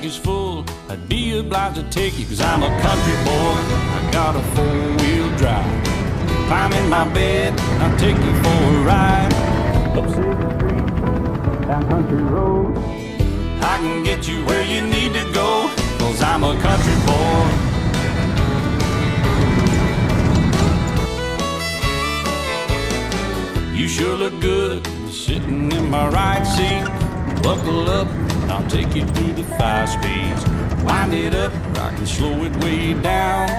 tank is full, I'd be obliged to take you, 'cause I'm a country boy. I got a four-wheel drive. Climb in my bed, I'll take you for a ride. Up city streets, down country roads. I can get you where you need to go, 'cause I'm a country boy. You sure look good sitting in my right seat. Buckle up, I'll take you through the 5 speeds. Wind it up, I can slow it way down.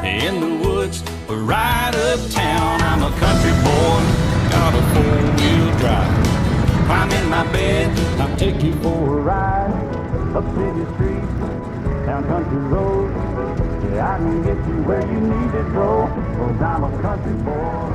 In the woods or right uptown. I'm a country boy, got a four-wheel drive. Climb in my bed, I'll take you for a ride. Up city streets, down country roads. Yeah, I can get you where you need to go, 'cause I'm a country boy.